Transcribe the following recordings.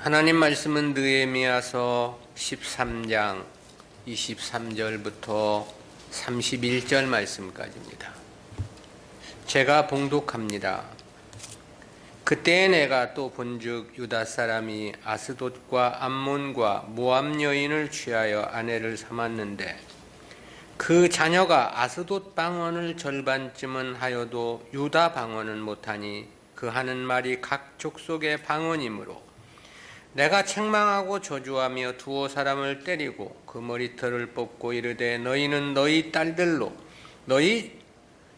하나님 말씀은 느헤미야서 13장 23절부터 31절 말씀까지입니다. 제가 봉독합니다. 그때에 내가 또 본즉 유다 사람이 아스돗과 암몬과 모압 여인을 취하여 아내를 삼았는데 그 자녀가 아스돗 방언을 절반쯤은 하여도 유다 방언은 못하니 그 하는 말이 각 족속의 방언이므로 내가 책망하고 저주하며 두어 사람을 때리고 그 머리털을 뽑고 이르되 너희는 너희 딸들로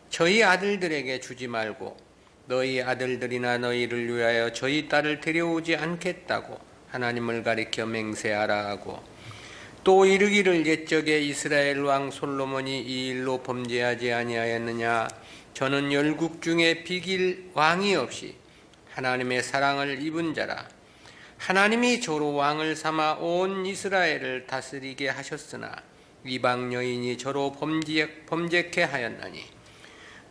저희 아들들에게 주지 말고 너희 아들들이나 너희를 위하여 저희 딸을 데려오지 않겠다고 하나님을 가리켜 맹세하라 하고 또 이르기를 옛적에 이스라엘 왕 솔로몬이 이 일로 범죄하지 아니하였느냐. 저는 열국 중에 비길 왕이 없이 하나님의 사랑을 입은 자라. 하나님이 저로 왕을 삼아 온 이스라엘을 다스리게 하셨으나 이방 여인이 저로 범죄케 하였나니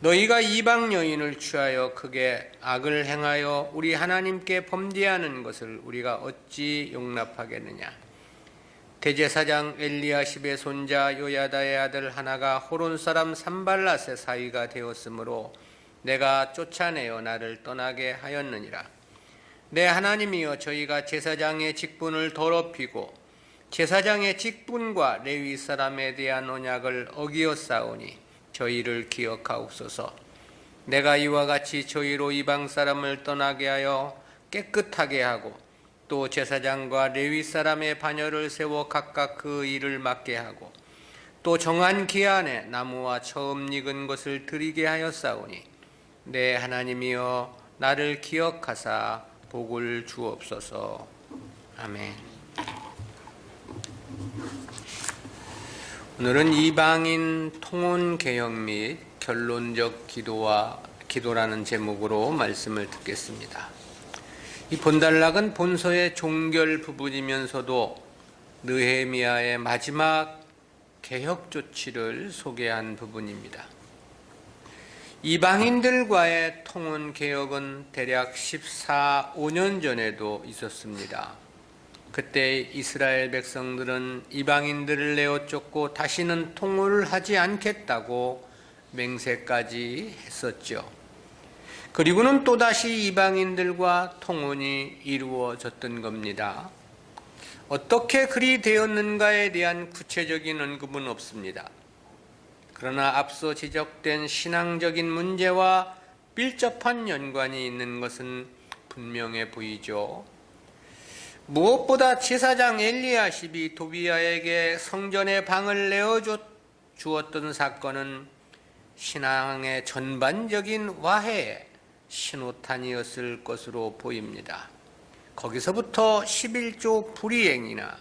너희가 이방 여인을 취하여 크게 악을 행하여 우리 하나님께 범죄하는 것을 우리가 어찌 용납하겠느냐. 대제사장 엘리야십의 손자 요야다의 아들 하나가 호론 사람 산발랏의 사위가 되었으므로 내가 쫓아내어 나를 떠나게 하였느니라. 내 하나님이여, 저희가 제사장의 직분을 더럽히고 제사장의 직분과 레위 사람에 대한 언약을 어기었사오니 저희를 기억하옵소서. 내가 이와 같이 저희로 이방 사람을 떠나게 하여 깨끗하게 하고 또 제사장과 레위 사람의 반열을 세워 각각 그 일을 맡게 하고 또 정한 기한에 나무와 처음 익은 것을 드리게 하였사오니 내 하나님이여, 나를 기억하사 복을 주옵소서. 아멘. 오늘은 이방인 통혼 개혁 및 결론적 기도라는 제목으로 말씀을 듣겠습니다. 이 본단락은 본서의 종결 부분이면서도 느헤미야의 마지막 개혁 조치를 소개한 부분입니다. 이방인들과의 통혼 개혁은 대략 14~15년 전에도 있었습니다. 그때 이스라엘 백성들은 이방인들을 내어 쫓고 다시는 통혼을 하지 않겠다고 맹세까지 했었죠. 그리고는 또다시 이방인들과 통혼이 이루어졌던 겁니다. 어떻게 그리 되었는가에 대한 구체적인 언급은 없습니다. 그러나 앞서 지적된 신앙적인 문제와 밀접한 연관이 있는 것은 분명해 보이죠. 무엇보다 제사장 엘리야십이 도비야에게 성전의 방을 내어주었던 사건은 신앙의 전반적인 화해의 신호탄이었을 것으로 보입니다. 거기서부터 11조 불이행이나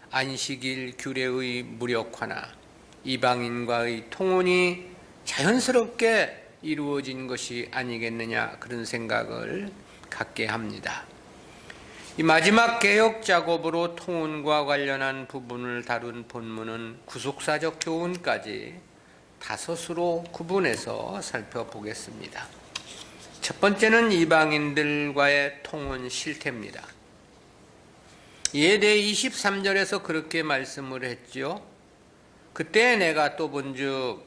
안식일 규례의 무력화나 이방인과의 통혼이 자연스럽게 이루어진 것이 아니겠느냐, 그런 생각을 갖게 합니다. 이 마지막 개혁 작업으로 통혼과 관련한 부분을 다룬 본문은 구속사적 교훈까지 5으로 구분해서 살펴보겠습니다. 첫 번째는 이방인들과의 통혼 실태입니다. 이에 대해 23절에서 그렇게 말씀을 했죠. 그때 내가 또 본즉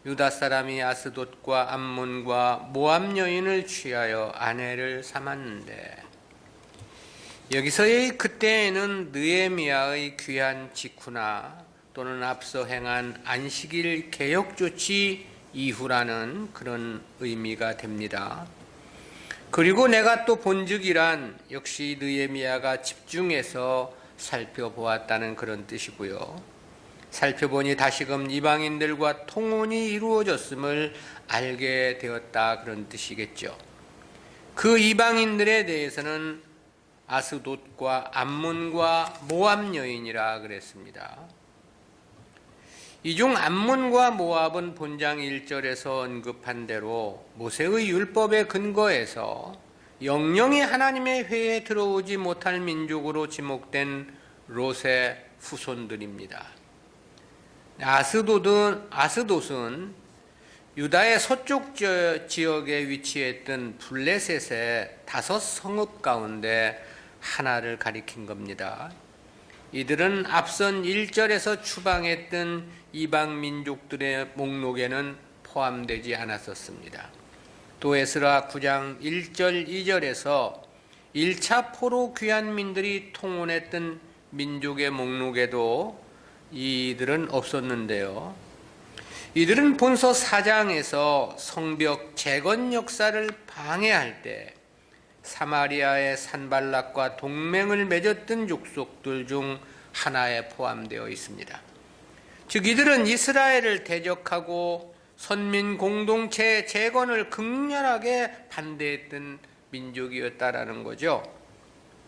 유다 사람이 아스돗과 암몬과 모압 여인을 취하여 아내를 삼았는데, 여기서의 그때에는 느헤미야의 귀한 직후나 또는 앞서 행한 안식일 개혁 조치 이후라는 그런 의미가 됩니다. 그리고 내가 또 본즉이란 역시 느헤미야가 집중해서 살펴보았다는 그런 뜻이고요. 살펴보니 다시금 이방인들과 통혼이 이루어졌음을 알게 되었다, 그런 뜻이겠죠. 그 이방인들에 대해서는 아스돗과 암몬과 모압 여인이라 그랬습니다. 이 중 암몬과 모압은 본장 1절에서 언급한 대로 모세의 율법에 근거해서 영영이 하나님의 회에 들어오지 못할 민족으로 지목된 롯의 후손들입니다. 아스돗은 유다의 서쪽 지역에 위치했던 블레셋의 5성읍 가운데 하나를 가리킨 겁니다. 이들은 앞선 1절에서 추방했던 이방 민족들의 목록에는 포함되지 않았었습니다. 또 에스라 9장 1절 2절에서 1차 포로 귀환민들이 통혼했던 민족의 목록에도 이들은 없었는데요. 이들은 본서 4장에서 성벽 재건 역사를 방해할 때 사마리아의 산발락과 동맹을 맺었던 족속들 중 하나에 포함되어 있습니다. 즉 이들은 이스라엘을 대적하고 선민 공동체 재건을 극렬하게 반대했던 민족이었다라는 거죠.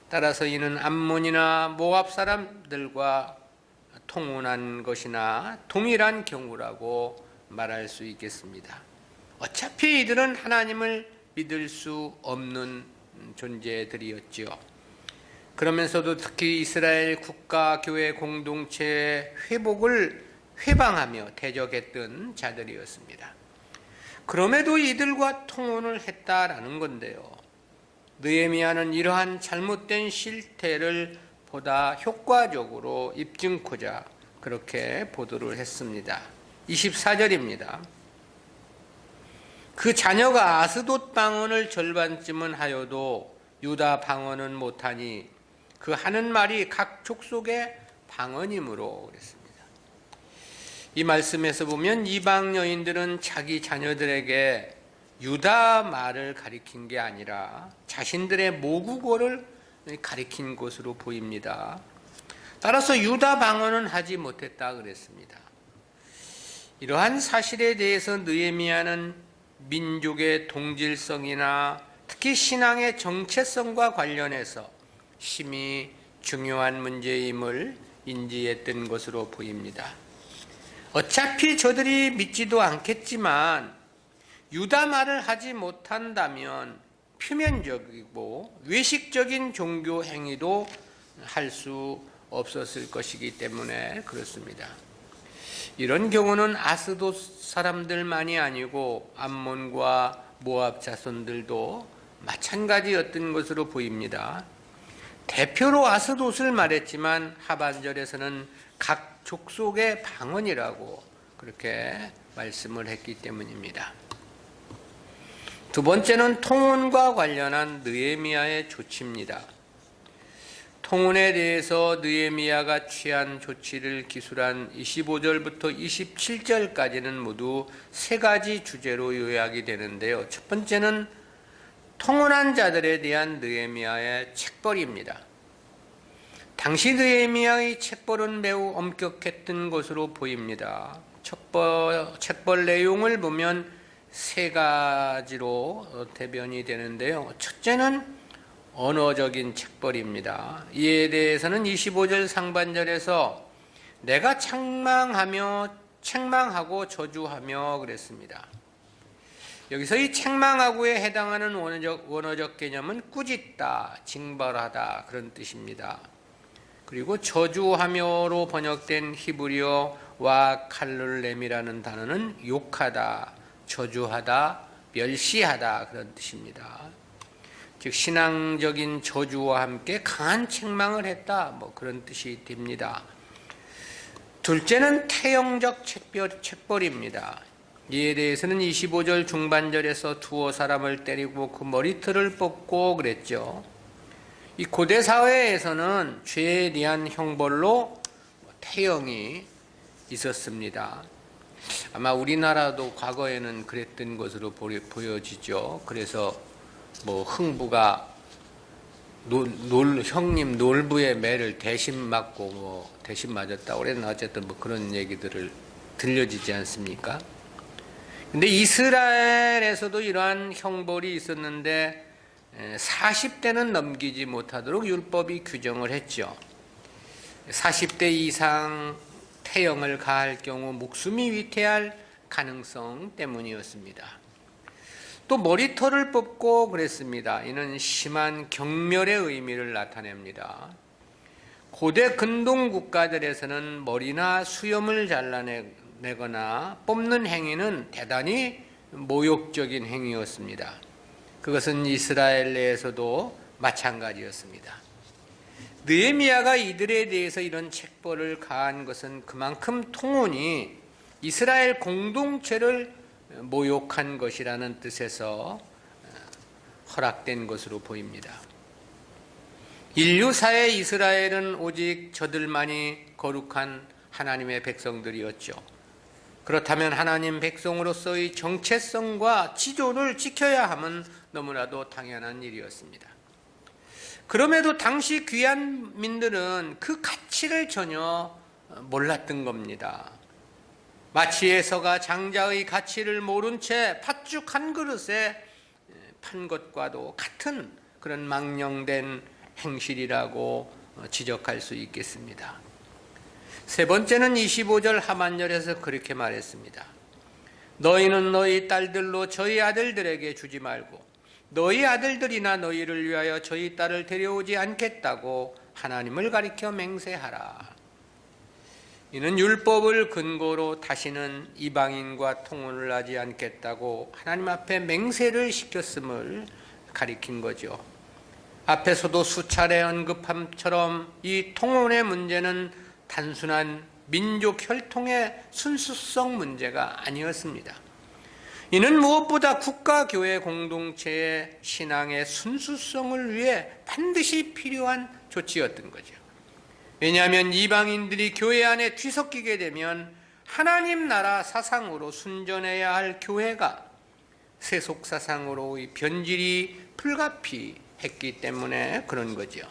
따라서 이는 암몬이나 모압 사람들과 통혼한 것이나 동일한 경우라고 말할 수 있겠습니다. 어차피 이들은 하나님을 믿을 수 없는 존재들이었지요. 그러면서도 특히 이스라엘 국가 교회 공동체의 회복을 회방하며 대적했던 자들이었습니다. 그럼에도 이들과 통혼을 했다라는 건데요. 느헤미야는 이러한 잘못된 실태를 보다 효과적으로 입증코자 그렇게 보도를 했습니다. 24절입니다. 그 자녀가 아스돗 방언을 절반쯤은 하여도 유다 방언은 못하니 그 하는 말이 각 족속의 방언이므로 그랬습니다. 이 말씀에서 보면 이방 여인들은 자기 자녀들에게 유다 말을 가리킨 게 아니라 자신들의 모국어를 가리킨 것으로 보입니다. 따라서 유다 방언은 하지 못했다 그랬습니다. 이러한 사실에 대해서 느헤미야는 민족의 동질성이나 특히 신앙의 정체성과 관련해서 심히 중요한 문제임을 인지했던 것으로 보입니다. 어차피 저들이 믿지도 않겠지만 유다 말을 하지 못한다면 표면적이고 외식적인 종교 행위도 할 수 없었을 것이기 때문에 그렇습니다. 이런 경우는 아스돗 사람들만이 아니고 암몬과 모압 자손들도 마찬가지였던 것으로 보입니다. 대표로 아스돗을 말했지만 하반절에서는 각 족속의 방언이라고 그렇게 말씀을 했기 때문입니다. 두 번째는 통혼과 관련한 느헤미야의 조치입니다. 통혼에 대해서 느헤미야가 취한 조치를 기술한 25절부터 27절까지는 모두 세 가지 주제로 요약이 되는데요. 첫 번째는 통혼한 자들에 대한 느헤미야의 책벌입니다. 당시 느헤미야의 책벌은 매우 엄격했던 것으로 보입니다. 책벌 내용을 보면 세 가지로 대변이 되는데요. 첫째는 언어적인 책벌입니다. 이에 대해서는 25절 상반절에서 내가 책망하고 저주하며 그랬습니다. 여기서 이 책망하고에 해당하는 원어적 개념은 꾸짖다, 징벌하다 그런 뜻입니다. 그리고 저주하며로 번역된 히브리어와 칼룰렘이라는 단어는 욕하다, 저주하다, 멸시하다 그런 뜻입니다. 즉 신앙적인 저주와 함께 강한 책망을 했다 그런 뜻이 됩니다. 둘째는 태형적 책벌입니다. 이에 대해서는 25절 중반절에서 두어 사람을 때리고 그 머리털을 뽑고 그랬죠. 이 고대 사회에서는 죄에 대한 형벌로 태형이 있었습니다. 아마 우리나라도 과거에는 그랬던 것으로 보여지죠. 그래서 흥부가 형님 놀부의 매를 대신 맞고 대신 맞았다 그랬나 어쨌든 그런 얘기들을 들려지지 않습니까? 근데 이스라엘에서도 이러한 형벌이 있었는데 40대는 넘기지 못하도록 율법이 규정을 했죠. 40대 이상 태형을 가할 경우 목숨이 위태할 가능성 때문이었습니다. 또 머리털을 뽑고 그랬습니다. 이는 심한 경멸의 의미를 나타냅니다. 고대 근동 국가들에서는 머리나 수염을 잘라내거나 뽑는 행위는 대단히 모욕적인 행위였습니다. 그것은 이스라엘 내에서도 마찬가지였습니다. 느헤미야가 이들에 대해서 이런 책벌을 가한 것은 그만큼 통혼이 이스라엘 공동체를 모욕한 것이라는 뜻에서 허락된 것으로 보입니다. 인류사의 이스라엘은 오직 저들만이 거룩한 하나님의 백성들이었죠. 그렇다면 하나님 백성으로서의 정체성과 지존을 지켜야 함은 너무나도 당연한 일이었습니다. 그럼에도 당시 귀한 민들은 그 가치를 전혀 몰랐던 겁니다. 마치에서가 장자의 가치를 모른 채 팥죽 한 그릇에 판 것과도 같은 그런 망령된 행실이라고 지적할 수 있겠습니다. 세 번째는 25절 하반절에서 그렇게 말했습니다. 너희는 너희 딸들로 저희 아들들에게 주지 말고 너희 아들들이나 너희를 위하여 저희 딸을 데려오지 않겠다고 하나님을 가리켜 맹세하라. 이는 율법을 근거로 다시는 이방인과 통혼을 하지 않겠다고 하나님 앞에 맹세를 시켰음을 가리킨 거죠. 앞에서도 수차례 언급함처럼 이 통혼의 문제는 단순한 민족 혈통의 순수성 문제가 아니었습니다. 이는 무엇보다 국가 교회 공동체의 신앙의 순수성을 위해 반드시 필요한 조치였던 거죠. 왜냐하면 이방인들이 교회 안에 뒤섞이게 되면 하나님 나라 사상으로 순전해야 할 교회가 세속 사상으로의 변질이 불가피했기 때문에 그런 거죠.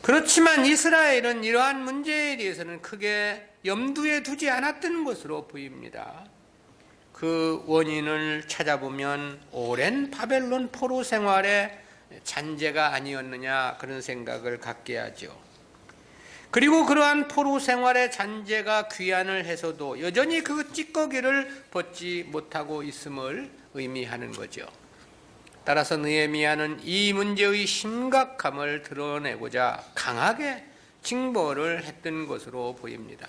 그렇지만 이스라엘은 이러한 문제에 대해서는 크게 염두에 두지 않았던 것으로 보입니다. 그 원인을 찾아보면 오랜 바벨론 포로 생활의 잔재가 아니었느냐 그런 생각을 갖게 하죠. 그리고 그러한 포로 생활의 잔재가 귀환을 해서도 여전히 그 찌꺼기를 벗지 못하고 있음을 의미하는 거죠. 따라서 느헤미야는 이 문제의 심각함을 드러내고자 강하게 징벌을 했던 것으로 보입니다.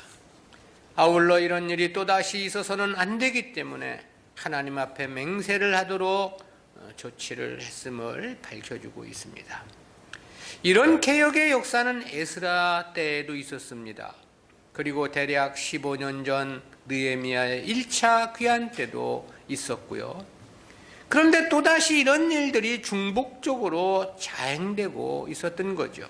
아울러 이런 일이 또다시 있어서는 안 되기 때문에 하나님 앞에 맹세를 하도록 조치를 했음을 밝혀주고 있습니다. 이런 개혁의 역사는 에스라 때에도 있었습니다. 그리고 대략 15년 전 느헤미야의 1차 귀환 때도 있었고요. 그런데 또다시 이런 일들이 중복적으로 자행되고 있었던 거죠.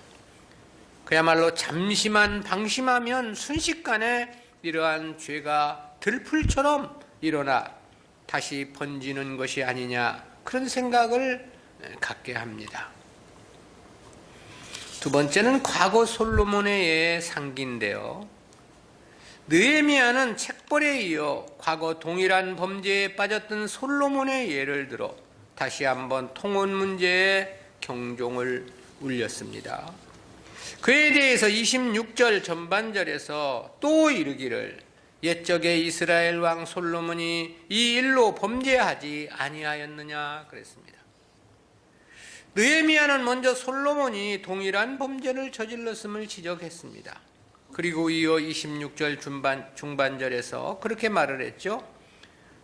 그야말로 잠시만 방심하면 순식간에 이러한 죄가 들풀처럼 일어나 다시 번지는 것이 아니냐 그런 생각을 갖게 합니다. 두 번째는 과거 솔로몬의 상기인데요. 느헤미야는 책벌에 이어 과거 동일한 범죄에 빠졌던 솔로몬의 예를 들어 다시 한번 통혼 문제에 경종을 울렸습니다. 그에 대해서 26절 전반절에서 또 이르기를 옛적에 이스라엘 왕 솔로몬이 이 일로 범죄하지 아니하였느냐 그랬습니다. 느헤미야는 먼저 솔로몬이 동일한 범죄를 저질렀음을 지적했습니다. 그리고 이어 26절 중반절에서 그렇게 말을 했죠.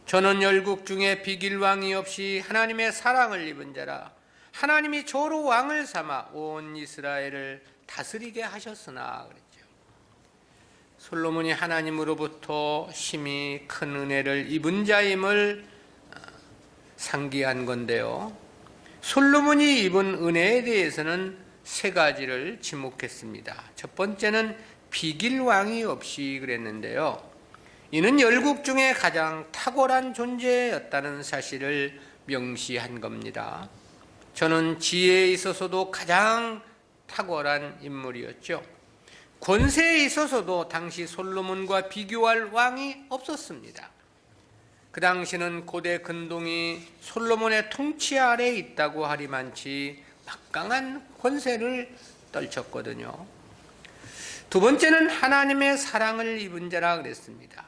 저는 열국 중에 비길 왕이 없이 하나님의 사랑을 입은 자라 하나님이 저로 왕을 삼아 온 이스라엘을 다스리게 하셨으나 그랬죠. 솔로몬이 하나님으로부터 심히 큰 은혜를 입은 자임을 상기한 건데요. 솔로몬이 입은 은혜에 대해서는 세 가지를 지목했습니다. 첫 번째는 비길 왕이 없이 그랬는데요. 이는 열국 중에 가장 탁월한 존재였다는 사실을 명시한 겁니다. 저는 지혜에 있어서도 가장 탁월한 인물이었죠. 권세에 있어서도 당시 솔로몬과 비교할 왕이 없었습니다. 그 당시는 고대 근동이 솔로몬의 통치 아래에 있다고 하리만치 막강한 권세를 떨쳤거든요. 두 번째는 하나님의 사랑을 입은 자라 그랬습니다.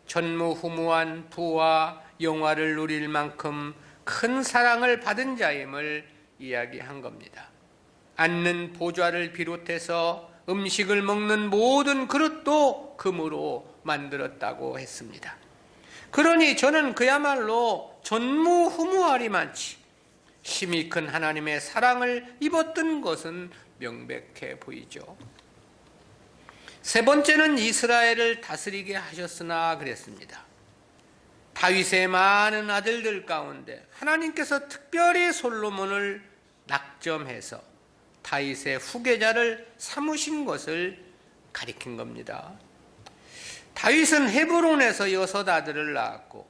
전무후무한 부와 영화를 누릴 만큼 큰 사랑을 받은 자임을 이야기한 겁니다. 앉는 보좌를 비롯해서 음식을 먹는 모든 그릇도 금으로 만들었다고 했습니다. 그러니 저는 그야말로 전무후무하리만치 심히 큰 하나님의 사랑을 입었던 것은 명백해 보이죠. 세 번째는 이스라엘을 다스리게 하셨으나 그랬습니다. 다윗의 많은 아들들 가운데 하나님께서 특별히 솔로몬을 낙점해서 다윗의 후계자를 삼으신 것을 가리킨 겁니다. 다윗은 헤브론에서 6 아들을 낳았고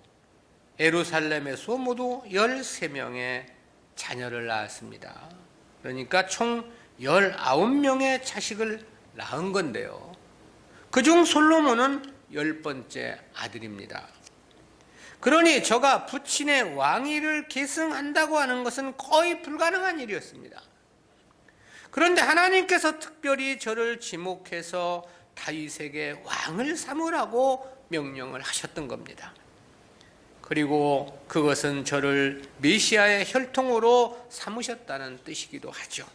예루살렘에서 모두 13명의 자녀를 낳았습니다. 그러니까 총 19명의 자식을 낳은 건데요. 그중 솔로몬은 10번째 아들입니다. 그러니 저가 부친의 왕위를 계승한다고 하는 것은 거의 불가능한 일이었습니다. 그런데 하나님께서 특별히 저를 지목해서 다윗에게 왕을 삼으라고 명령을 하셨던 겁니다. 그리고 그것은 저를 메시아의 혈통으로 삼으셨다는 뜻이기도 하죠.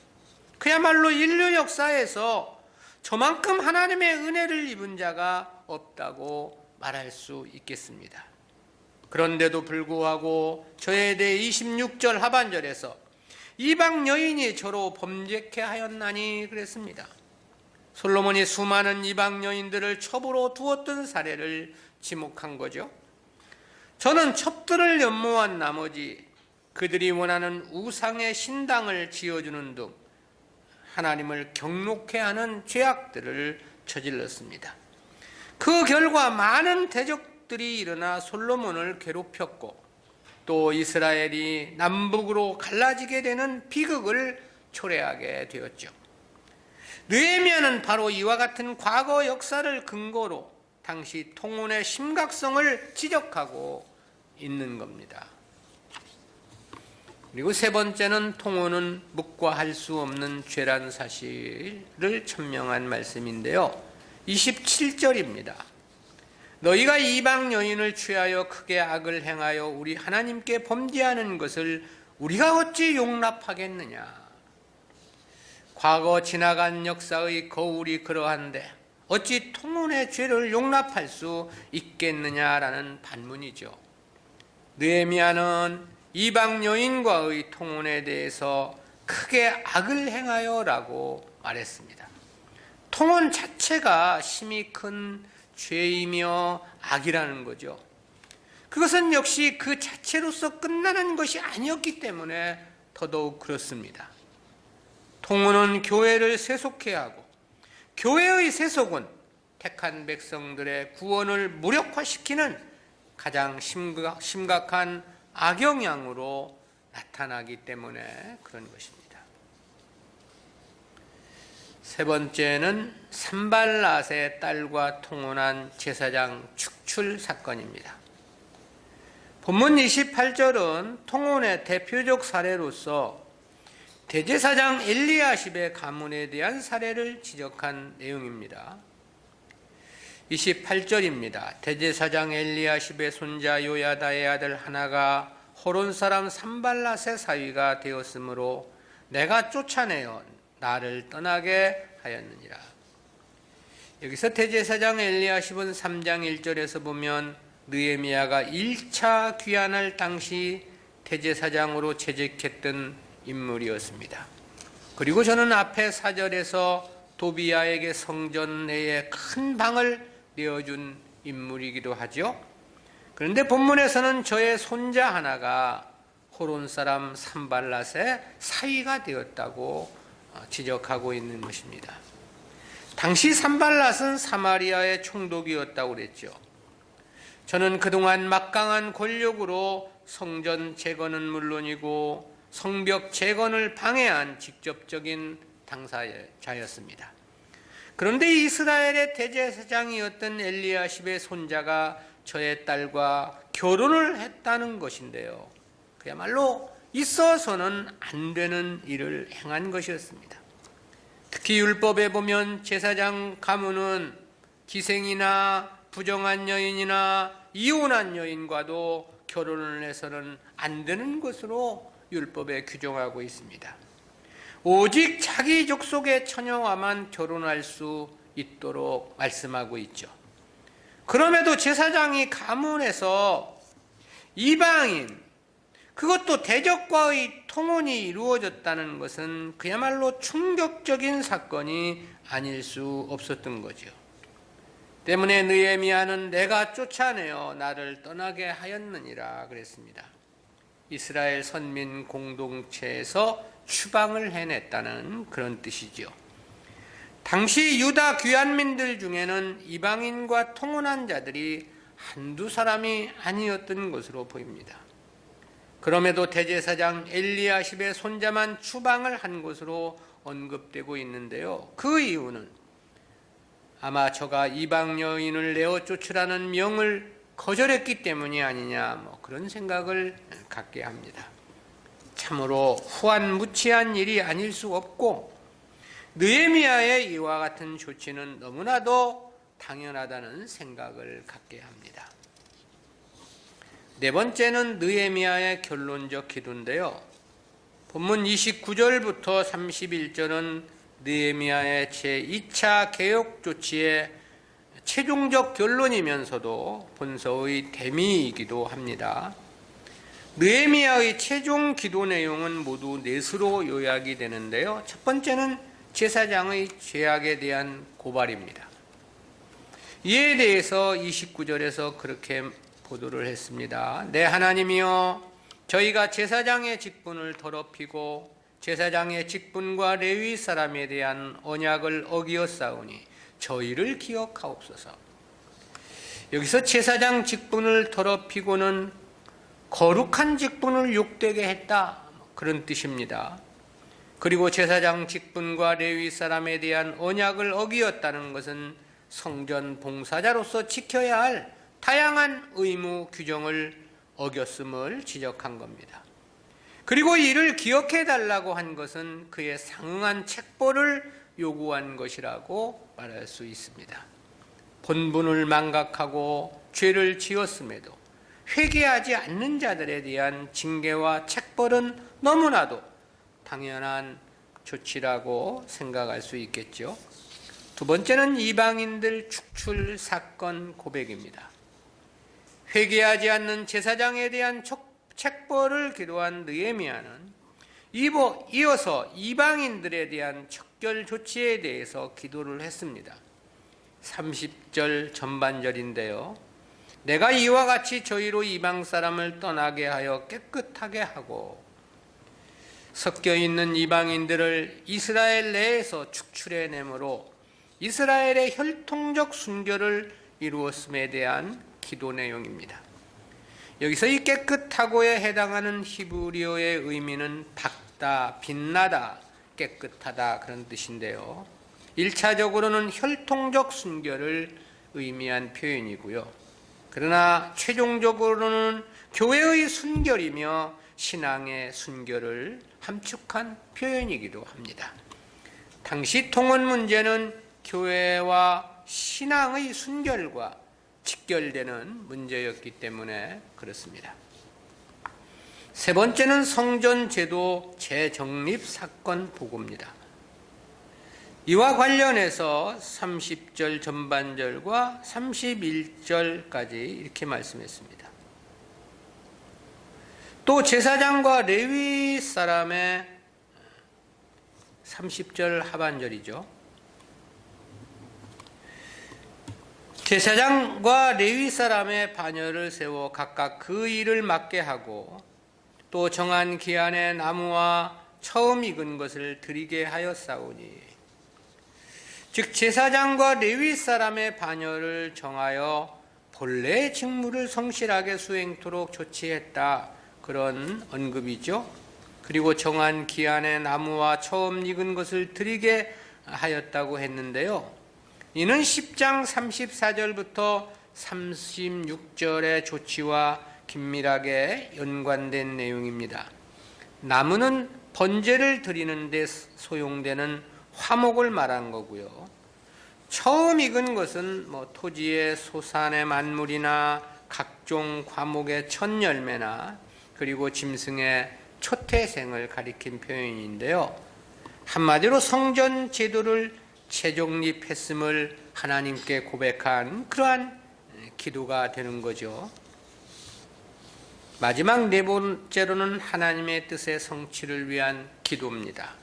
그야말로 인류 역사에서 저만큼 하나님의 은혜를 입은 자가 없다고 말할 수 있겠습니다. 그런데도 불구하고 저에 대해 26절 하반절에서 이방 여인이 저로 범죄케 하였나니 그랬습니다. 솔로몬이 수많은 이방 여인들을 첩으로 두었던 사례를 지목한 거죠. 저는 첩들을 연모한 나머지 그들이 원하는 우상의 신당을 지어주는 등 하나님을 경록해 하는 죄악들을 저질렀습니다. 그 결과 많은 대적들이 일어나 솔로몬을 괴롭혔고 또 이스라엘이 남북으로 갈라지게 되는 비극을 초래하게 되었죠. 느헤미야는 바로 이와 같은 과거 역사를 근거로 당시 통혼의 심각성을 지적하고 있는 겁니다. 그리고 세 번째는 통혼은 묵과할 수 없는 죄란 사실을 천명한 말씀인데요. 27절입니다. 너희가 이방 여인을 취하여 크게 악을 행하여 우리 하나님께 범죄하는 것을 우리가 어찌 용납하겠느냐. 과거 지나간 역사의 거울이 그러한데 어찌 통혼의 죄를 용납할 수 있겠느냐라는 반문이죠. 느헤미야는 이방 여인과의 통혼에 대해서 크게 악을 행하여 라고 말했습니다. 통혼 자체가 심히 큰 죄이며 악이라는 거죠. 그것은 역시 그 자체로서 끝나는 것이 아니었기 때문에 더더욱 그렇습니다. 통혼은 교회를 세속해야 하고 교회의 세속은 택한 백성들의 구원을 무력화시키는 가장 심각한 악영향으로 나타나기 때문에 그런 것입니다. 세 번째는 산발랏의 딸과 통혼한 제사장 축출 사건입니다. 본문 28절은 통혼의 대표적 사례로서 대제사장 엘리야십의 가문에 대한 사례를 지적한 내용입니다. 28절입니다. 대제사장 엘리야십의 손자 요야다의 아들 하나가 호론 사람 산발랏의 사위가 되었으므로 내가 쫓아내어 나를 떠나게 하였느니라. 여기서 대제사장 엘리야십은 3장 1절에서 보면 느헤미야가 1차 귀환할 당시 대제사장으로 재직했던 인물이었습니다. 그리고 저는 앞에 4절에서 도비야에게 성전 내에 큰 방을 내어준 인물이기도 하죠. 그런데 본문에서는 저의 손자 하나가 호론 사람 산발랏의 사위가 되었다고 지적하고 있는 것입니다. 당시 산발랏은 사마리아의 총독이었다고 그랬죠. 저는 그동안 막강한 권력으로 성전 재건은 물론이고 성벽 재건을 방해한 직접적인 당사자였습니다. 그런데 이스라엘의 대제사장이었던 엘리야십의 손자가 저의 딸과 결혼을 했다는 것인데요. 그야말로 있어서는 안 되는 일을 행한 것이었습니다. 특히 율법에 보면 제사장 가문은 기생이나 부정한 여인이나 이혼한 여인과도 결혼을 해서는 안 되는 것으로 율법에 규정하고 있습니다. 오직 자기 족속의 처녀와만 결혼할 수 있도록 말씀하고 있죠. 그럼에도 제사장이 가문에서 이방인, 그것도 대적과의 통혼이 이루어졌다는 것은 그야말로 충격적인 사건이 아닐 수 없었던 거죠. 때문에 느헤미야는 내가 쫓아내어 나를 떠나게 하였느니라 그랬습니다. 이스라엘 선민 공동체에서 추방을 해냈다는 그런 뜻이죠. 당시 유다 귀환민들 중에는 이방인과 통혼한 자들이 한두 사람이 아니었던 것으로 보입니다. 그럼에도 대제사장 엘리야십의 손자만 추방을 한 것으로 언급되고 있는데요. 그 이유는 아마 저가 이방 여인을 내어 쫓으라는 명을 거절했기 때문이 아니냐, 그런 생각을 갖게 합니다. 참으로 후한무치한 일이 아닐 수 없고 느헤미야의 이와 같은 조치는 너무나도 당연하다는 생각을 갖게 합니다. 네 번째는 느헤미야의 결론적 기도인데요. 본문 29절부터 31절은 느헤미야의 제2차 개혁 조치의 최종적 결론이면서도 본서의 대미이기도 합니다. 느헤미야의 최종 기도 내용은 모두 넷으로 요약이 되는데요. 첫 번째는 제사장의 죄악에 대한 고발입니다. 이에 대해서 29절에서 그렇게 보도를 했습니다. 내 하나님이여, 저희가 제사장의 직분을 더럽히고 제사장의 직분과 레위 사람에 대한 언약을 어기었사오니 저희를 기억하옵소서. 여기서 제사장 직분을 더럽히고는 거룩한 직분을 욕되게 했다, 그런 뜻입니다. 그리고 제사장 직분과 레위 사람에 대한 언약을 어기었다는 것은 성전 봉사자로서 지켜야 할 다양한 의무 규정을 어겼음을 지적한 겁니다. 그리고 이를 기억해 달라고 한 것은 그에 상응한 책벌을 요구한 것이라고 말할 수 있습니다. 본분을 망각하고 죄를 지었음에도 회개하지 않는 자들에 대한 징계와 책벌은 너무나도 당연한 조치라고 생각할 수 있겠죠. 두 번째는 이방인들 축출 사건 고백입니다. 회개하지 않는 제사장에 대한 책벌을 기도한 느헤미야는 이어서 이방인들에 대한 척결 조치에 대해서 기도를 했습니다. 30절 전반절인데요. 내가 이와 같이 저희로 이방 사람을 떠나게 하여 깨끗하게 하고 섞여 있는 이방인들을 이스라엘 내에서 축출해내므로 이스라엘의 혈통적 순결을 이루었음에 대한 기도 내용입니다. 여기서 이 깨끗하고에 해당하는 히브리어의 의미는 밝다, 빛나다, 깨끗하다, 그런 뜻인데요. 1차적으로는 혈통적 순결을 의미한 표현이고요. 그러나 최종적으로는 교회의 순결이며 신앙의 순결을 함축한 표현이기도 합니다. 당시 통혼 문제는 교회와 신앙의 순결과 직결되는 문제였기 때문에 그렇습니다. 세 번째는 성전 제도 재정립 사건 보고입니다. 이와 관련해서 30절 전반절과 31절까지 이렇게 말씀했습니다. 또 제사장과 레위 사람의 30절 하반절이죠. 제사장과 레위 사람의 반열을 세워 각각 그 일을 맡게 하고 또 정한 기한에 나무와 처음 익은 것을 드리게 하였사오니, 즉 제사장과 레위 사람의 반열을 정하여 본래의 직무를 성실하게 수행토록 조치했다, 그런 언급이죠. 그리고 정한 기한에 나무와 처음 익은 것을 드리게 하였다고 했는데요. 이는 10장 34절부터 36절의 조치와 긴밀하게 연관된 내용입니다. 나무는 번제를 드리는 데 소용되는 화목을 말한 거고요. 처음 익은 것은 토지의 소산의 만물이나 각종 과목의 첫 열매나 그리고 짐승의 초태생을 가리킨 표현인데요. 한마디로 성전 제도를 재정립했음을 하나님께 고백한 그러한 기도가 되는 거죠. 마지막 네 번째로는 하나님의 뜻의 성취를 위한 기도입니다.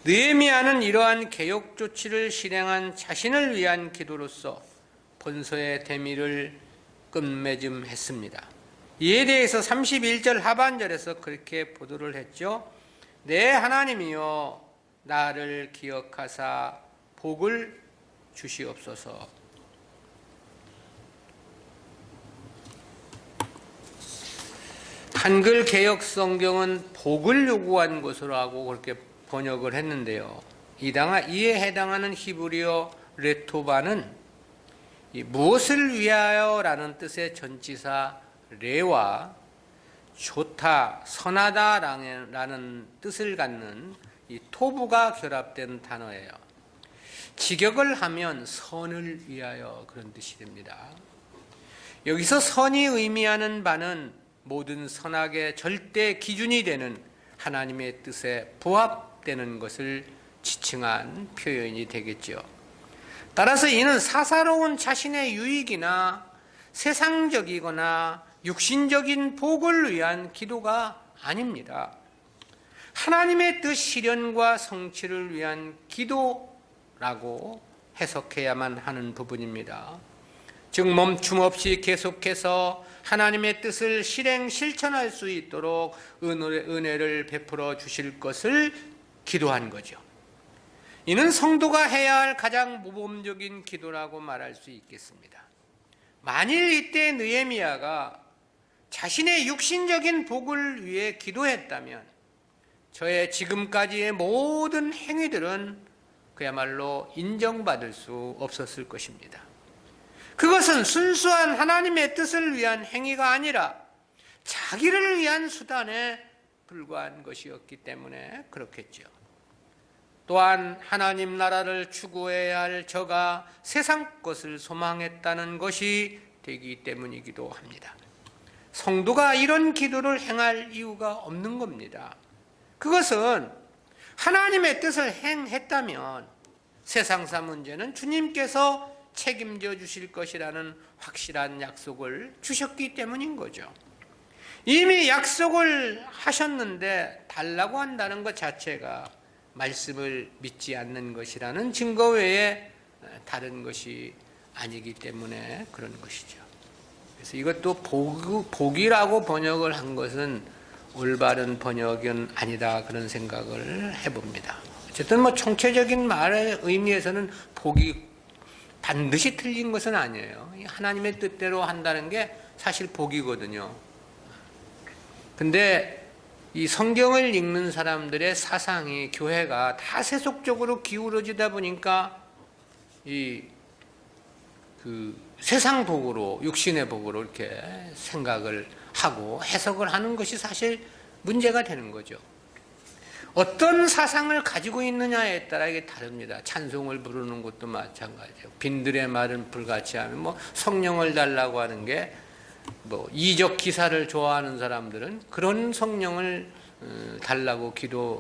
느헤미야는 이러한 개혁 조치를 실행한 자신을 위한 기도로서 본서의 대미를 끝맺음했습니다. 이에 대해서 31절 하반절에서 그렇게 보도를 했죠. 내 하나님이여 나를 기억하사 복을 주시옵소서. 한글 개혁 성경은 복을 요구한 것으로 하고 그렇게 번역을 했는데요. 이에 해당하는 히브리어 레토바는 무엇을 위하여라는 뜻의 전치사 레와 좋다, 선하다라는 뜻을 갖는 이 토부가 결합된 단어예요. 직역을 하면 선을 위하여 그런 뜻이 됩니다. 여기서 선이 의미하는 바는 모든 선악의 절대 기준이 되는 하나님의 뜻에 부합되는 것을 지칭한 표현이 되겠죠. 따라서 이는 사사로운 자신의 유익이나 세상적이거나 육신적인 복을 위한 기도가 아닙니다. 하나님의 뜻 실현과 성취를 위한 기도라고 해석해야만 하는 부분입니다. 즉 멈춤 없이 계속해서 하나님의 뜻을 실천할 수 있도록 은혜를 베풀어 주실 것을 기도한 거죠. 이는 성도가 해야 할 가장 모범적인 기도라고 말할 수 있겠습니다. 만일 이때 느헤미야가 자신의 육신적인 복을 위해 기도했다면 저의 지금까지의 모든 행위들은 그야말로 인정받을 수 없었을 것입니다. 그것은 순수한 하나님의 뜻을 위한 행위가 아니라 자기를 위한 수단에 불과한 것이었기 때문에 그렇겠죠. 또한 하나님 나라를 추구해야 할 저가 세상 것을 소망했다는 것이 되기 때문이기도 합니다. 성도가 이런 기도를 행할 이유가 없는 겁니다. 그것은 하나님의 뜻을 행했다면 세상사 문제는 주님께서 책임져 주실 것이라는 확실한 약속을 주셨기 때문인 거죠. 이미 약속을 하셨는데 달라고 한다는 것 자체가 말씀을 믿지 않는 것이라는 증거 외에 다른 것이 아니기 때문에 그런 것이죠. 그래서 이것도 복이라고 번역을 한 것은 올바른 번역은 아니다 그런 생각을 해봅니다. 어쨌든 총체적인 말의 의미에서는 복이 반드시 틀린 것은 아니에요. 하나님의 뜻대로 한다는 게 사실 복이거든요. 근데 이 성경을 읽는 사람들의 사상이 교회가 다 세속적으로 기울어지다 보니까 세상 복으로 육신의 복으로 이렇게 생각을 하고 해석을 하는 것이 사실 문제가 되는 거죠. 어떤 사상을 가지고 있느냐에 따라 이게 다릅니다. 찬송을 부르는 것도 마찬가지예요. 빈들의 말은 불같이 하면 성령을 달라고 하는 게 이적 기사를 좋아하는 사람들은 그런 성령을 달라고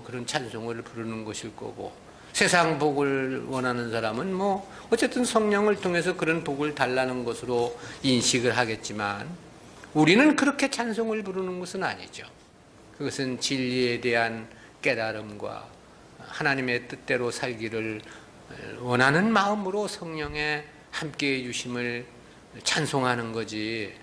그런 찬송을 부르는 것일 거고, 세상 복을 원하는 사람은 어쨌든 성령을 통해서 그런 복을 달라는 것으로 인식을 하겠지만, 우리는 그렇게 찬송을 부르는 것은 아니죠. 그것은 진리에 대한 깨달음과 하나님의 뜻대로 살기를 원하는 마음으로 성령의 함께해 주심을 찬송하는 거지,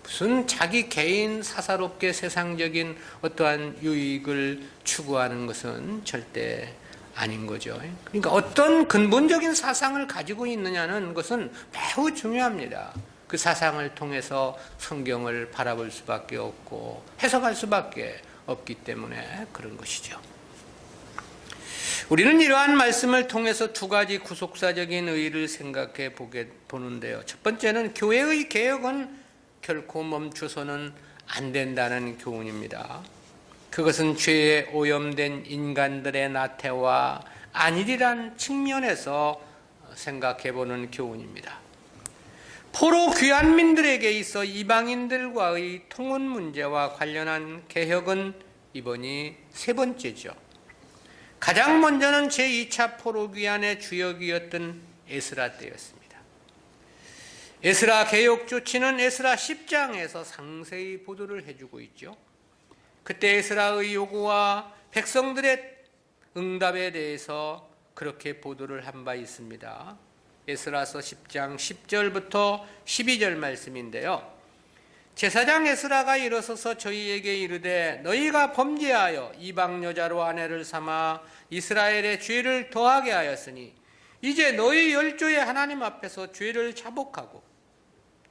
무슨 자기 개인 사사롭게 세상적인 어떠한 유익을 추구하는 것은 절대 아닌 거죠. 그러니까 어떤 근본적인 사상을 가지고 있느냐는 것은 매우 중요합니다. 그 사상을 통해서 성경을 바라볼 수밖에 없고 해석할 수밖에 없기 때문에 그런 것이죠. 우리는 이러한 말씀을 통해서 두 가지 구속사적인 의의를 생각해 보는데요. 첫 번째는 교회의 개혁은 결코 멈춰서는 안 된다는 교훈입니다. 그것은 죄에 오염된 인간들의 나태와 안일이란 측면에서 생각해 보는 교훈입니다. 포로 귀환민들에게 있어 이방인들과의 통혼 문제와 관련한 개혁은 이번이 세 번째죠. 가장 먼저는 제2차 포로 귀환의 주역이었던 에스라 때였습니다. 에스라 개혁 조치는 에스라 10장에서 상세히 보도를 해주고 있죠. 그때 에스라의 요구와 백성들의 응답에 대해서 그렇게 보도를 한 바 있습니다. 에스라서 10장 10절부터 12절 말씀인데요. 제사장 에스라가 일어서서 저희에게 이르되 너희가 범죄하여 이방 여자로 아내를 삼아 이스라엘의 죄를 더하게 하였으니 이제 너희 열조의 하나님 앞에서 죄를 자복하고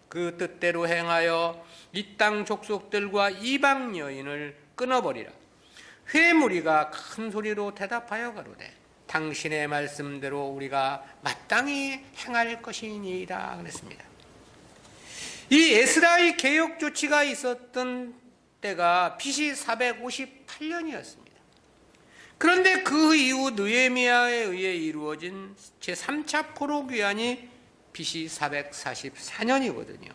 그 뜻대로 행하여 이 땅 족속들과 이방 여인을 끊어버리라. 회무리가 큰 소리로 대답하여 가로되 당신의 말씀대로 우리가 마땅히 행할 것이니이다 그랬습니다. 이 에스라의 개혁 조치가 있었던 때가 BC 458년이었습니다. 그런데 그 이후 느헤미야에 의해 이루어진 제3차 포로귀환이 BC 444년이거든요.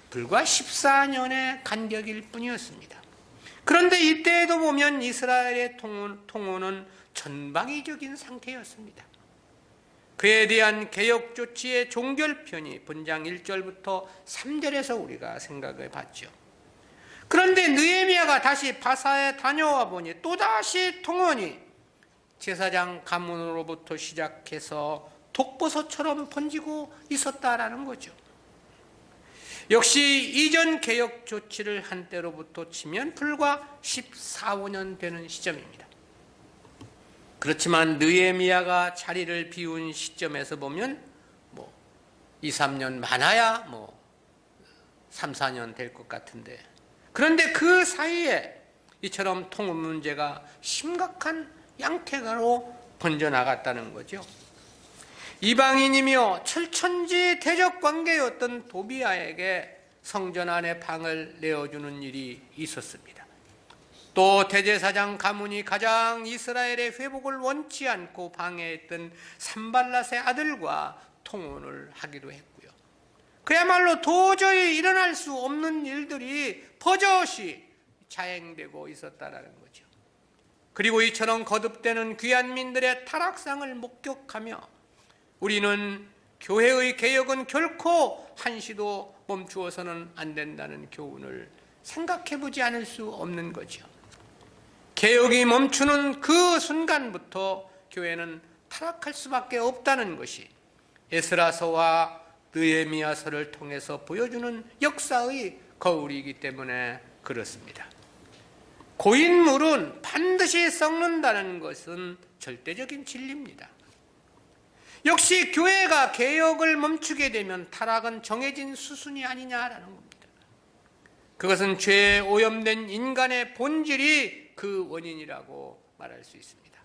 불과 14년의 간격일 뿐이었습니다. 그런데 이때에도 보면 이스라엘의 통혼은 전방위적인 상태였습니다. 그에 대한 개혁 조치의 종결편이 본장 1절부터 3절에서 우리가 생각해 봤죠. 그런데 느헤미야가 다시 바사에 다녀와 보니 또다시 통혼이 제사장 가문으로부터 시작해서 독버섯처럼 번지고 있었다라는 거죠. 역시 이전 개혁 조치를 한 때로부터 치면 불과 14~15년 되는 시점입니다. 그렇지만 느헤미야가 자리를 비운 시점에서 보면 2~3년 많아야 3~4년 될 것 같은데, 그런데 그 사이에 이처럼 통혼 문제가 심각한 양태가로 번져나갔다는 거죠. 이방인이며 철천지 대적 관계였던 도비아에게 성전 안에 방을 내어주는 일이 있었습니다. 또 대제사장 가문이 가장 이스라엘의 회복을 원치 않고 방해했던 산발랏의 아들과 통혼을 하기도 했고요. 그야말로 도저히 일어날 수 없는 일들이 버젓이 자행되고 있었다라는 거죠. 그리고 이처럼 거듭되는 귀한민들의 타락상을 목격하며 우리는 교회의 개혁은 결코 한시도 멈추어서는 안 된다는 교훈을 생각해 보지 않을 수 없는 거죠. 개혁이 멈추는 그 순간부터 교회는 타락할 수밖에 없다는 것이 에스라서와 느헤미야서를 통해서 보여주는 역사의 거울이기 때문에 그렇습니다. 고인물은 반드시 썩는다는 것은 절대적인 진리입니다. 역시 교회가 개혁을 멈추게 되면 타락은 정해진 수순이 아니냐라는 겁니다. 그것은 죄에 오염된 인간의 본질이 그 원인이라고 말할 수 있습니다.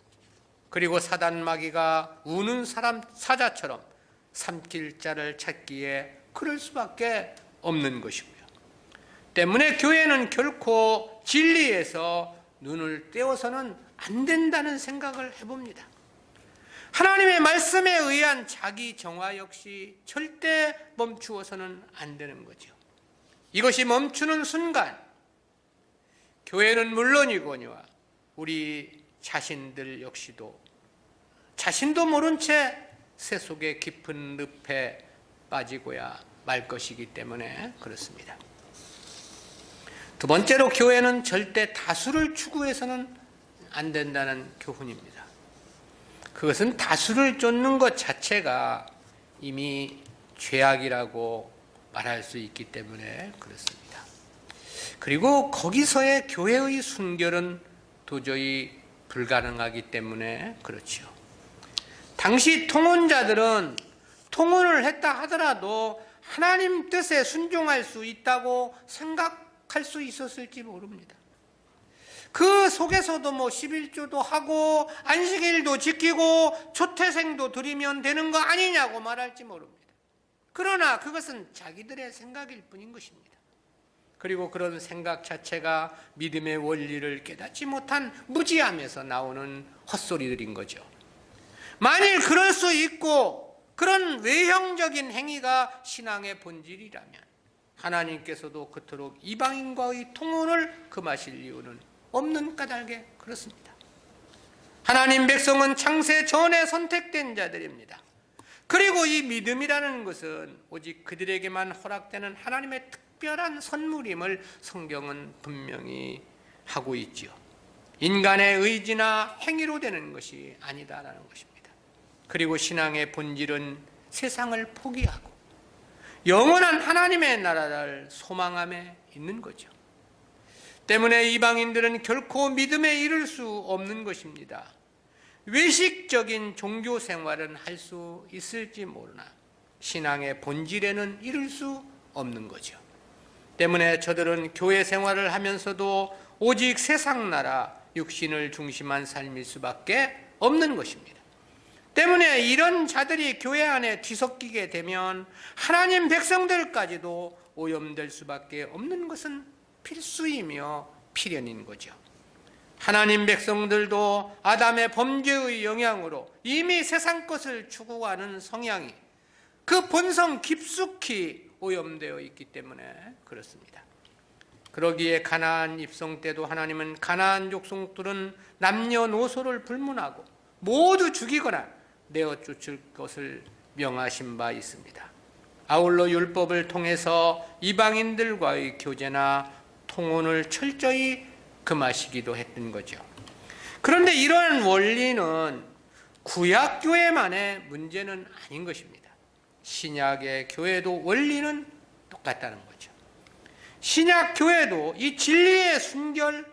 그리고 사단 마귀가 우는 사람 사자처럼 삼킬 자를 찾기에 그럴 수밖에 없는 것이고요. 때문에 교회는 결코 진리에서 눈을 떼어서는 안 된다는 생각을 해봅니다. 하나님의 말씀에 의한 자기 정화 역시 절대 멈추어서는 안 되는 거죠. 이것이 멈추는 순간 교회는 물론이거니와 우리 자신들 역시도 자신도 모른 채 세속의 깊은 늪에 빠지고야 말 것이기 때문에 그렇습니다. 두 번째로 교회는 절대 다수를 추구해서는 안 된다는 교훈입니다. 그것은 다수를 쫓는 것 자체가 이미 죄악이라고 말할 수 있기 때문에 그렇습니다. 그리고 거기서의 교회의 순결은 도저히 불가능하기 때문에 그렇죠. 당시 통혼자들은 통혼을 했다 하더라도 하나님 뜻에 순종할 수 있다고 생각할 수 있었을지 모릅니다. 그 속에서도 11조도 하고 안식일도 지키고 초태생도 드리면 되는 거 아니냐고 말할지 모릅니다. 그러나 그것은 자기들의 생각일 뿐인 것입니다. 그리고 그런 생각 자체가 믿음의 원리를 깨닫지 못한 무지함에서 나오는 헛소리들인 거죠. 만일 그럴 수 있고 그런 외형적인 행위가 신앙의 본질이라면 하나님께서도 그토록 이방인과의 통혼을 금하실 이유는 없는 까닭에 그렇습니다. 하나님 백성은 창세 전에 선택된 자들입니다. 그리고 이 믿음이라는 것은 오직 그들에게만 허락되는 하나님의 특별한 선물임을 성경은 분명히 하고 있지요. 인간의 의지나 행위로 되는 것이 아니다라는 것입니다. 그리고 신앙의 본질은 세상을 포기하고 영원한 하나님의 나라를 소망함에 있는 거죠. 때문에 이방인들은 결코 믿음에 이를 수 없는 것입니다. 외식적인 종교 생활은 할 수 있을지 모르나 신앙의 본질에는 이를 수 없는 거죠. 때문에 저들은 교회 생활을 하면서도 오직 세상 나라, 육신을 중심한 삶일 수밖에 없는 것입니다. 때문에 이런 자들이 교회 안에 뒤섞이게 되면 하나님 백성들까지도 오염될 수밖에 없는 것은 필수이며 필연인 거죠. 하나님 백성들도 아담의 범죄의 영향으로 이미 세상 것을 추구하는 성향이 그 본성 깊숙이 오염되어 있기 때문에 그렇습니다. 그러기에 가나안 입성 때도 하나님은 가나안 족속들은 남녀노소를 불문하고 모두 죽이거나 내어 쫓을 것을 명하신 바 있습니다. 아울러 율법을 통해서 이방인들과의 교제나 통혼을 철저히 금하시기도 했던 거죠. 그런데 이러한 원리는 구약교회만의 문제는 아닌 것입니다. 신약의 교회도 원리는 똑같다는 거죠. 신약교회도 이 진리의 순결,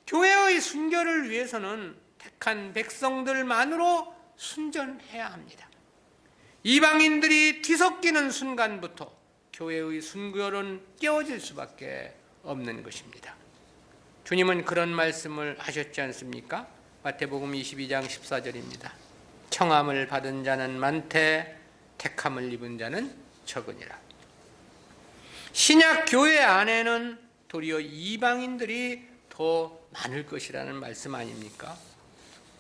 교회의 순결을 위해서는 택한 백성들만으로 순전해야 합니다. 이방인들이 뒤섞이는 순간부터 교회의 순결은 깨어질 수밖에 없는 것입니다. 주님은 그런 말씀을 하셨지 않습니까? 마태복음 22장 14절입니다. 청함을 받은 자는 많되 택함을 입은 자는 적으니라. 신약 교회 안에는 도리어 이방인들이 더 많을 것이라는 말씀 아닙니까?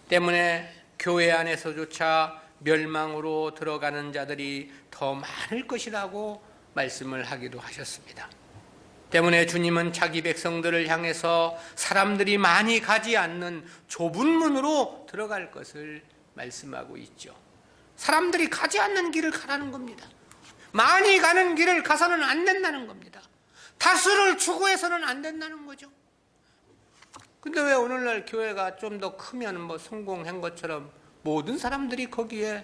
때문에 교회 안에서조차 멸망으로 들어가는 자들이 더 많을 것이라고 말씀을 하기도 하셨습니다. 때문에 주님은 자기 백성들을 향해서 사람들이 많이 가지 않는 좁은 문으로 들어갈 것을 말씀하고 있죠. 사람들이 가지 않는 길을 가라는 겁니다. 많이 가는 길을 가서는 안 된다는 겁니다. 다수를 추구해서는 안 된다는 거죠. 근데 왜 오늘날 교회가 좀 더 크면 뭐 성공한 것처럼 모든 사람들이 거기에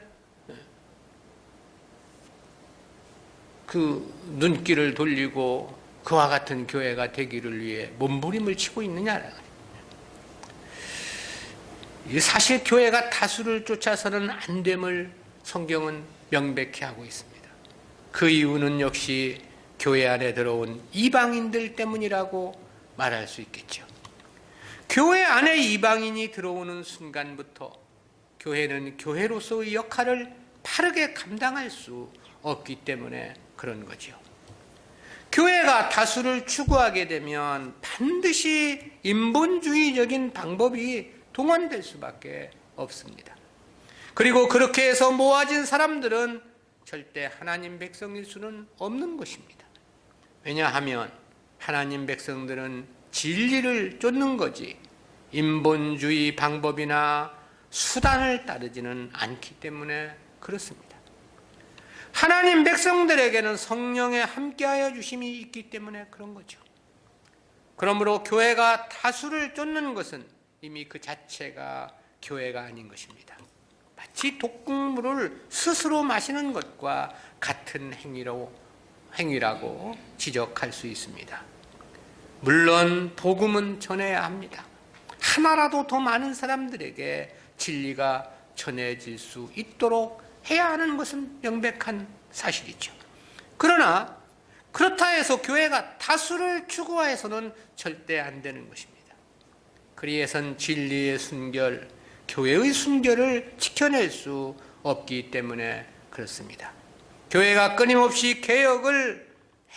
그 눈길을 돌리고 그와 같은 교회가 되기를 위해 몸부림을 치고 있느냐? 사실 교회가 다수를 쫓아서는 안 됨을 성경은 명백히 하고 있습니다. 그 이유는 역시 교회 안에 들어온 이방인들 때문이라고 말할 수 있겠죠. 교회 안에 이방인이 들어오는 순간부터 교회는 교회로서의 역할을 바르게 감당할 수 없기 때문에 그런 거죠. 교회가 다수를 추구하게 되면 반드시 인본주의적인 방법이 동원될 수밖에 없습니다. 그리고 그렇게 해서 모아진 사람들은 절대 하나님 백성일 수는 없는 것입니다. 왜냐하면 하나님 백성들은 진리를 쫓는 거지 인본주의 방법이나 수단을 따르지는 않기 때문에 그렇습니다. 하나님 백성들에게는 성령의 함께하여 주심이 있기 때문에 그런 거죠. 그러므로 교회가 다수를 쫓는 것은 이미 그 자체가 교회가 아닌 것입니다. 마치 독극물을 스스로 마시는 것과 같은 행위라고 지적할 수 있습니다. 물론 복음은 전해야 합니다. 하나라도 더 많은 사람들에게 진리가 전해질 수 있도록 해야 하는 것은 명백한 사실이죠. 그러나 그렇다 해서 교회가 다수를 추구해서는 절대 안 되는 것입니다. 그리해선 진리의 순결, 교회의 순결을 지켜낼 수 없기 때문에 그렇습니다. 교회가 끊임없이 개혁을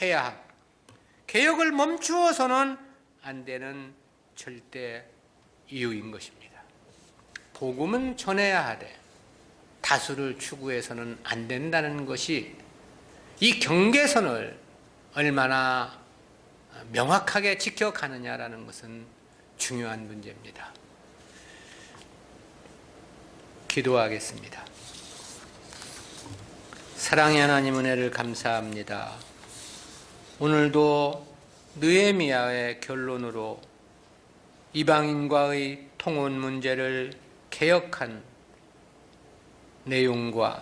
해야 하고 개혁을 멈추어서는 안 되는 절대 이유인 것입니다. 복음은 전해야 하되 다수를 추구해서는 안 된다는 것이 이 경계선을 얼마나 명확하게 지켜가느냐라는 것은 중요한 문제입니다. 기도하겠습니다. 사랑의 하나님 은혜를 감사합니다. 오늘도 느헤미야의 결론으로 이방인과의 통혼 문제를 개혁한 내용과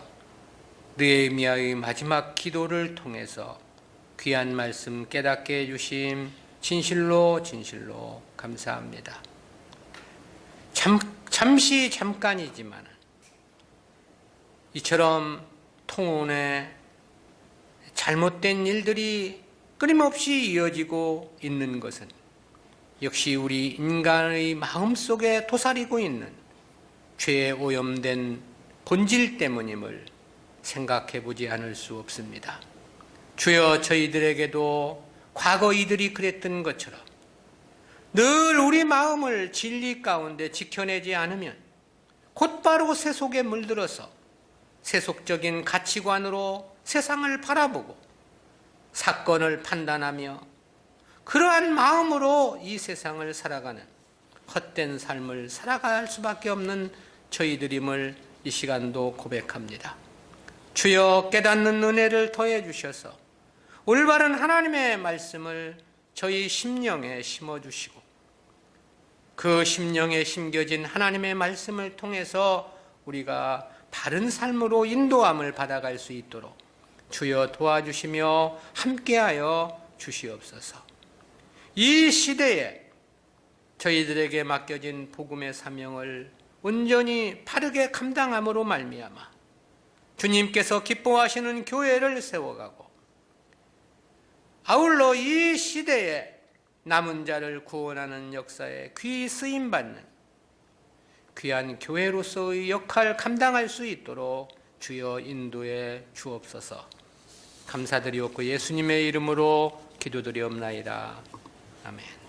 느헤미야의 마지막 기도를 통해서 귀한 말씀 깨닫게 해주심 진실로 감사합니다. 잠깐이지만 이처럼 통혼에 잘못된 일들이 끊임없이 이어지고 있는 것은 역시 우리 인간의 마음속에 도사리고 있는 죄에 오염된 본질 때문임을 생각해 보지 않을 수 없습니다. 주여, 저희들에게도 과거 이들이 그랬던 것처럼 늘 우리 마음을 진리 가운데 지켜내지 않으면 곧바로 세속에 물들어서 세속적인 가치관으로 세상을 바라보고 사건을 판단하며 그러한 마음으로 이 세상을 살아가는 헛된 삶을 살아갈 수밖에 없는 저희들임을 이 시간도 고백합니다. 주여, 깨닫는 은혜를 더해 주셔서 올바른 하나님의 말씀을 저희 심령에 심어주시고 그 심령에 심겨진 하나님의 말씀을 통해서 우리가 바른 삶으로 인도함을 받아갈 수 있도록 주여 도와주시며 함께하여 주시옵소서. 이 시대에 저희들에게 맡겨진 복음의 사명을 온전히 바르게 감당함으로 말미암아 주님께서 기뻐하시는 교회를 세워가고 아울러 이 시대에 남은 자를 구원하는 역사에 귀히 쓰임받는 귀한 교회로서의 역할 감당할 수 있도록 주여 인도해 주옵소서. 감사드리옵고 예수님의 이름으로 기도드리옵나이다. 아멘.